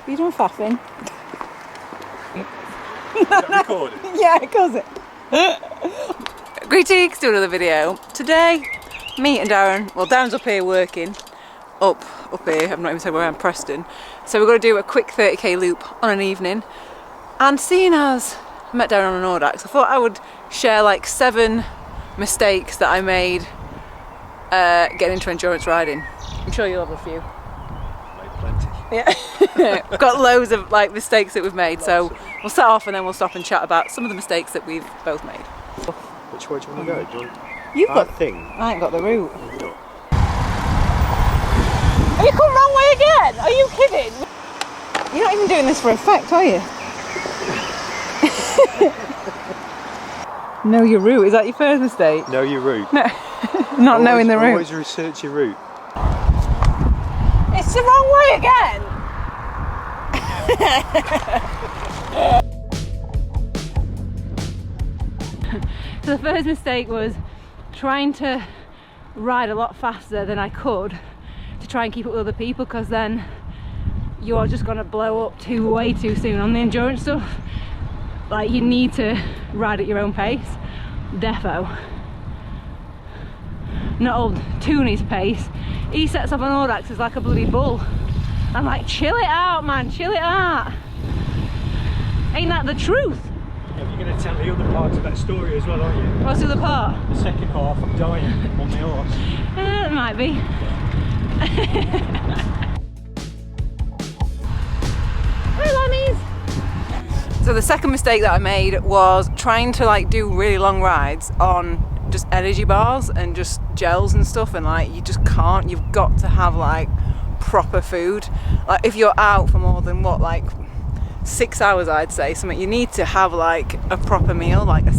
Are you doing faffing? Is that recorded? Yeah, it goes it. Greetings to another video. Today, me and Darren, well Darren's up here working, up here, I've not even said where I am, Preston. So we're going to do a quick 30k loop on an evening. And seeing as I met Darren on an Audax, I thought I would share like 7 mistakes that I made getting into endurance riding. I'm sure you'll have a few. Made plenty. Yeah, we've got loads of like mistakes that we've made, so we'll set off and then we'll stop and chat about some of the mistakes that we've both made. Which way do you want to go? Do you want You've that got thing? I ain't got the route. Have you not? Are you come wrong way again? Are you kidding? You're not even doing this for effect, are you? Know your route. Is that your first mistake? Know your route. No, not knowing the route. Always research your route. It's the wrong way again! So the first mistake was trying to ride a lot faster than I could to try and keep up with other people, because then you're just going to blow up way too soon on the endurance stuff. Like, you need to ride at your own pace. Defo. Not old Tooney's pace. He sets up an Audax as like a bloody bull. I'm like, chill it out, man, chill it out. Ain't that the truth? Yeah, you're going to tell the other parts of that story as well, aren't you? What's the other part? The second half, I'm dying on the horse. It might be. Hey, lammies. So the second mistake that I made was trying to like do really long rides on just energy bars and just gels and stuff, and like you just can't. You've got to have like proper food. Like if you're out for more than what, like 6 hours, I'd say, something, you need to have like a proper meal, like a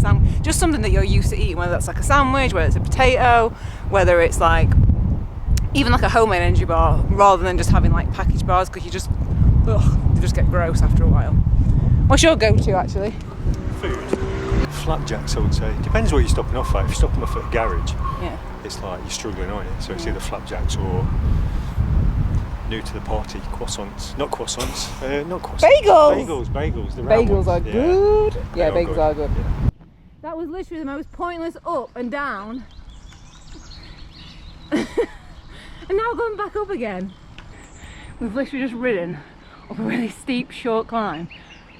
just something that you're used to eating, whether that's like a sandwich, whether it's a potato, whether it's like even like a homemade energy bar, rather than just having like packaged bars, because you just they just get gross after a while. What's your go-to actually? Food? Flapjacks, I would say. Depends what you're stopping off at. If you're stopping off at a garage, Yeah. it's like you're struggling, aren't you? So it's either flapjacks or new to the party, croissants. Not croissants, not croissants. Bagels, the round Bagels ones. are good. Yeah, They bagels are good. Yeah. That was literally the most pointless up and down. And now going back up again. We've literally just ridden up a really steep, short climb,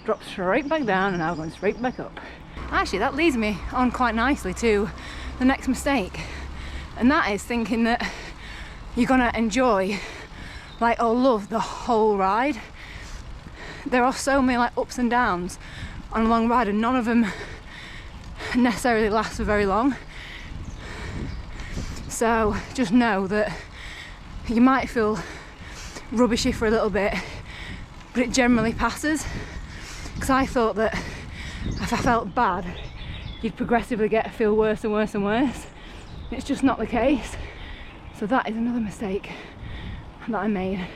dropped straight back down, and now going straight back up. Actually, that leads me on quite nicely to the next mistake, and that is thinking that you're gonna enjoy, like, or love the whole ride. There are so many like ups and downs on a long ride, and none of them necessarily last for very long. So just know that you might feel rubbishy for a little bit, but it generally passes. Because I thought that if I felt bad, you'd progressively feel worse and worse and worse. It's just not the case. So that is another mistake that I made,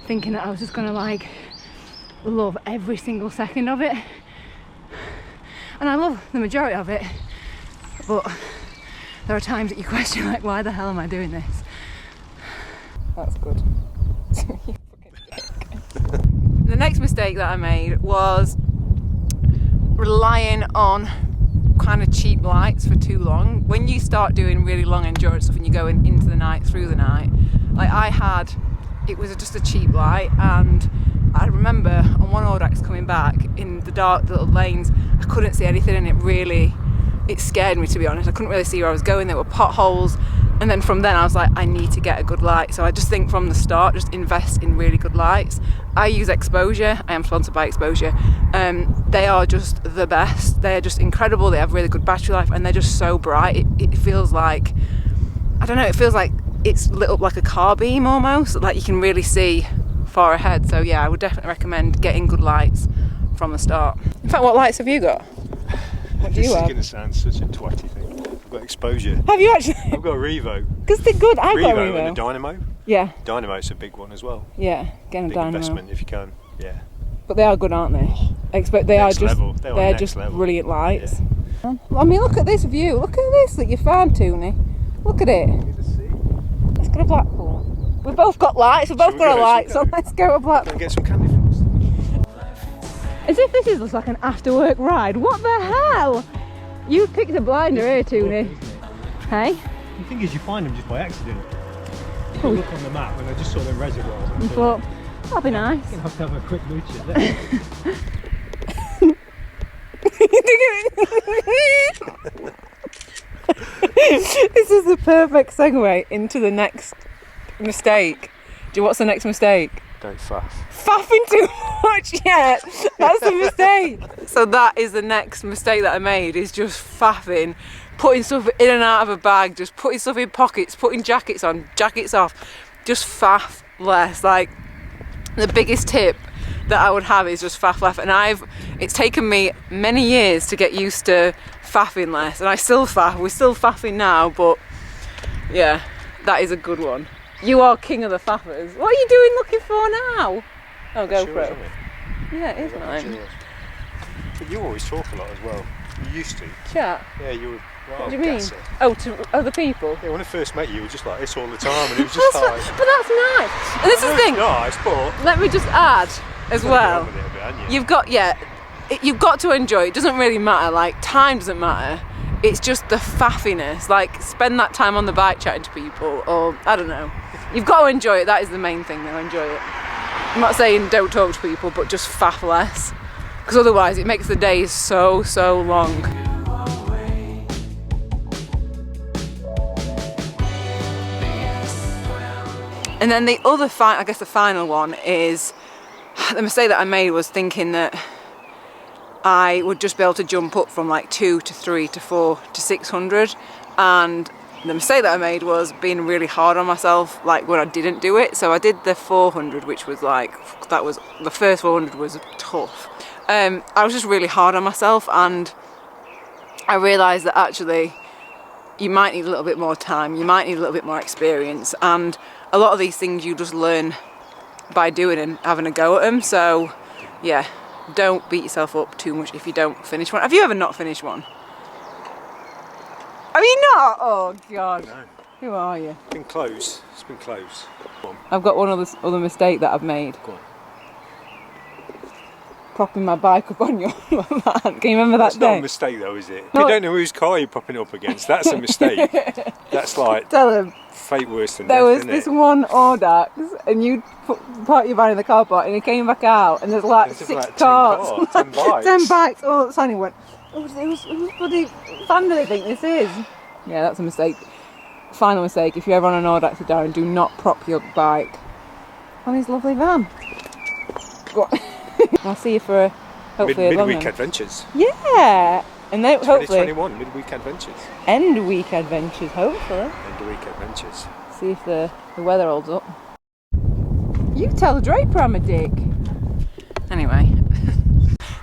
thinking that I was just gonna like love every single second of it. And I love the majority of it, but there are times that you question, like, why the hell am I doing this? That's good. The next mistake that I made was relying on kind of cheap lights for too long. When you start doing really long endurance stuff and you're going into the night, through the night, like it was just a cheap light, and I remember on one Audax coming back in the dark little lanes, I couldn't see anything, and it scared me, to be honest. I couldn't really see where I was going. There were potholes, and then from then I was like, I need to get a good light. So I just think from the start, just invest in really good lights. I use Exposure. I am sponsored by Exposure. They are just the best. They are just incredible. They have really good battery life, and they're just so bright. It feels like, I don't know, it feels like it's lit up like a car beam almost, like you can really see far ahead. So yeah, I would definitely recommend getting good lights from the start. In fact, what lights have you got? What do you have? This is going to sound such a twatty thing. I've got Exposure. Have you actually? I've got a Revo. Because they're good. I've got a Revo. And a Dynamo. Yeah. Dynamo's a big one as well. Yeah, getting a big Dynamo. investment if you can. Yeah. But they are good, aren't they? They're just level. brilliant lights. Yeah. I mean, look at this view. Look at this that you found, Tooney. Look at it. Look at the sea. Let's go to Blackpool. We've both got lights, we've both got our lights on. Let's go up that. Can I get some candy for us? As if this is like an after work ride. What the hell? You picked a blinder here, Tooney. Hey? The thing is, you find them just by accident. You look on the map and I just saw them reservoirs. And thought, that'd be nice. You're going to have a quick mooch at there. This is the perfect segue into the next mistake. What's the next mistake? Don't faff. Faffing too much, yeah. That's the mistake. So that is the next mistake that I made, is just faffing. Putting stuff in and out of a bag, just putting stuff in pockets, putting jackets on, jackets off. Just faff less. Like, the biggest tip that I would have is just faff less. And it's taken me many years to get used to faffing less. And I still faff, we're still faffing now, but yeah, that is a good one. You are king of the faffers. What are you doing looking for now? Oh, go for it. Yeah, it is mine. But you always talk a lot as well. You used to. Chat? Yeah, you were. Well, What do you mean? Oh, to other people? Yeah, when I first met you were just like this all the time, and it was just like. But that's nice. And this is the thing. Nice, but. Let me just add as well. You've got to enjoy it. It doesn't really matter. Like, time doesn't matter. It's just the faffiness. Like, spend that time on the bike chatting to people, or I don't know. You've got to enjoy it. That is the main thing. Though, enjoy it. I'm not saying don't talk to people, but just faff less, because otherwise it makes the days so long. And then the other I guess the final one is, the mistake that I made was thinking that I would just be able to jump up from like 2 to 3 to 4 to 600, and the mistake that I made was being really hard on myself, like when I didn't do it. So I did the 400, which was like, the first 400 was tough. I was just really hard on myself, and I realised that actually you might need a little bit more time, you might need a little bit more experience, and a lot of these things you just learn by doing and having a go at them. So yeah, don't beat yourself up too much if you don't finish one. Have you ever not finished one? Have you not? Oh God. No. Who are you? It's been close. It's been close. Go on. I've got one other mistake that I've made. Go on. Propping my bike up on your van. Can you remember That's that day? not a mistake though, is it? No. If you don't know whose car you're propping up against, that's a mistake. That's like Tell him. fate worse than There death, was isn't this it? one Audax, and you parked your van in the car park, and he came back out, and there's like There's 6 like 10 cars. cars, 10 bikes. 10 bikes. Oh, Sonny went, it was bloody fun, do they think this is? Yeah, that's a mistake. Final mistake, if you're ever on an Audax or Darren, do not prop your bike on his lovely van. Go on. I'll see you for hopefully a long midweek one. adventures. Yeah, and then hopefully 2021 midweek adventures. end week adventures, hopefully. End of week adventures. See if the weather holds up. You tell Draper I'm a dick. Anyway,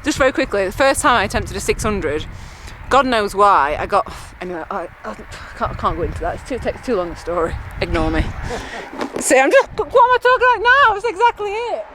just very quickly, the first time I attempted a 600, God knows why, I got, anyway, I can't go into that, it takes too long a story, ignore me. See, what am I talking about now? That's exactly it.